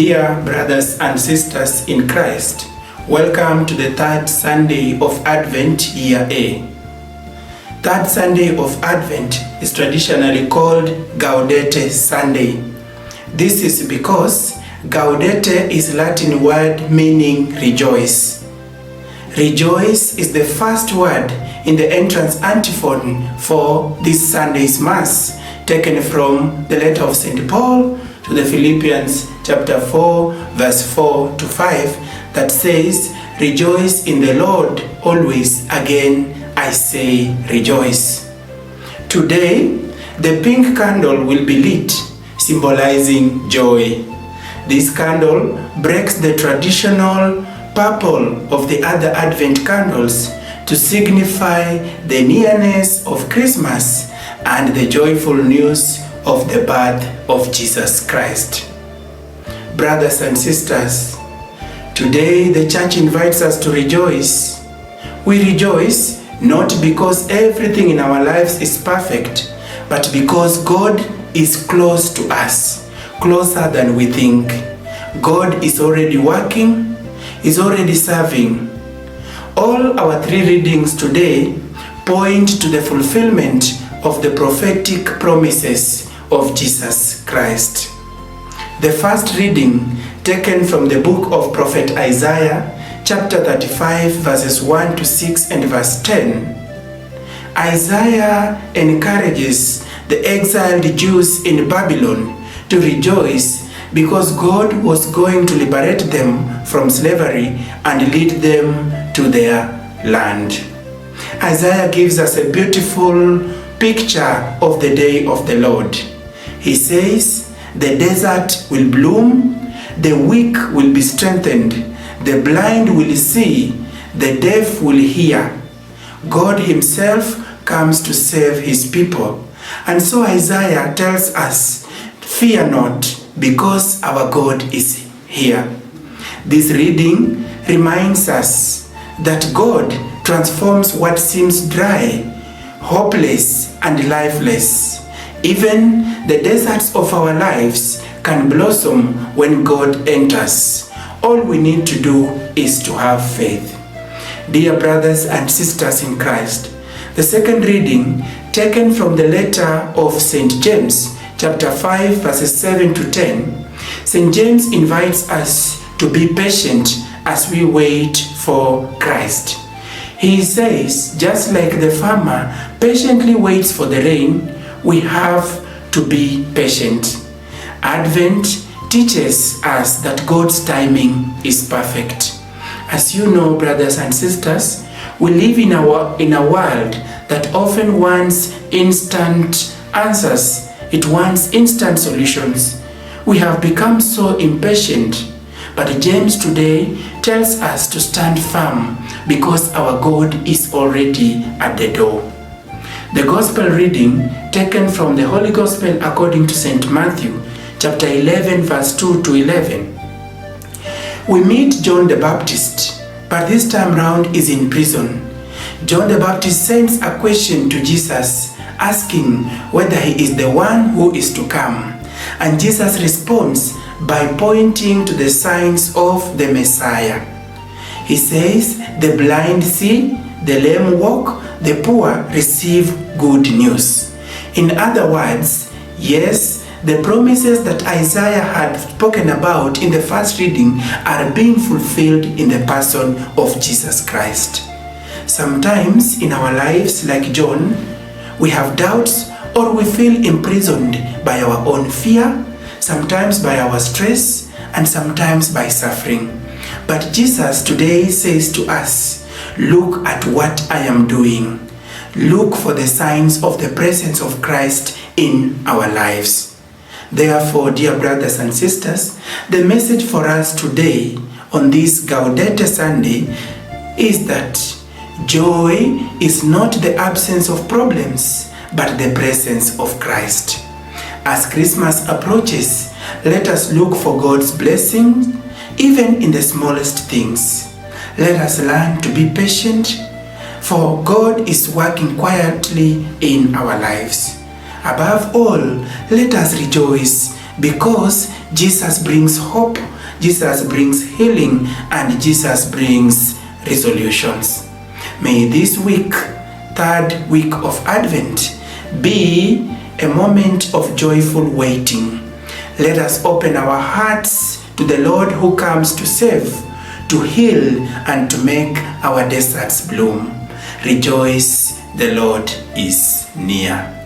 Dear brothers and sisters in Christ, welcome to the third Sunday of Advent, Year A. Third Sunday of Advent is traditionally called GAUDATE Sunday. This is because GAUDATE is Latin word meaning rejoice. Rejoice is the first word in the entrance antiphon for this Sunday's Mass, taken from the letter of St. Paul to the Philippians chapter 4 verse 4 to 5 that says, "Rejoice in the Lord always, again I say rejoice." Today, the pink candle will be lit, symbolizing joy. This candle breaks the traditional purple of the other Advent candles to signify the nearness of Christmas and the joyful news of the birth of Jesus Christ. Brothers and sisters, today the Church invites us to rejoice. We rejoice not because everything in our lives is perfect, but because God is close to us, closer than we think. God is already working, is already serving. All our three readings today point to the fulfillment of the prophetic promises of Jesus Christ. The first reading, taken from the book of Prophet Isaiah, chapter 35, verses 1 to 6 and verse 10. Isaiah encourages the exiled Jews in Babylon to rejoice because God was going to liberate them from slavery and lead them to their land. Isaiah gives us a beautiful picture of the day of the Lord. He says, "The desert will bloom, the weak will be strengthened, the blind will see, the deaf will hear." God himself comes to save his people. And so Isaiah tells us, "Fear not, because our God is here." This reading reminds us that God transforms what seems dry, hopeless, and lifeless. Even the deserts of our lives can blossom when God enters. All we need to do is to have faith. Dear brothers and sisters in Christ, the second reading, taken from the letter of St. James, chapter 5, verses 7 to 10, St. James invites us to be patient as we wait for Christ. He says, just like the farmer patiently waits for the rain, we have to be patient. Advent teaches us that God's timing is perfect. As you know, brothers and sisters, we live in a world that often wants instant answers. It wants instant solutions. We have become so impatient. But James today tells us to stand firm because our God is already at the door. The Gospel reading, taken from the Holy Gospel according to St. Matthew, chapter 11, verse 2 to 11. We meet John the Baptist, but this time round is in prison. John the Baptist sends a question to Jesus, asking whether he is the one who is to come. And Jesus responds by pointing to the signs of the Messiah. He says, "The blind see, the lame walk, the poor receive good news." In other words, yes, the promises that Isaiah had spoken about in the first reading are being fulfilled in the person of Jesus Christ. Sometimes in our lives, like John, we have doubts or we feel imprisoned by our own fear, sometimes by our stress, and sometimes by suffering. But Jesus today says to us, "Look at what I am doing." Look for the signs of the presence of Christ in our lives. Therefore, dear brothers and sisters, the message for us today on this Gaudete Sunday is that joy is not the absence of problems, but the presence of Christ. As Christmas approaches, let us look for God's blessing even in the smallest things. Let us learn to be patient, for God is working quietly in our lives. Above all, let us rejoice because Jesus brings hope Jesus brings healing, and Jesus brings resolutions. May this week, third week of Advent, be a moment of joyful waiting. Let us open our hearts to the Lord who comes to save, to heal, and to make our deserts bloom. Rejoice, the Lord is near.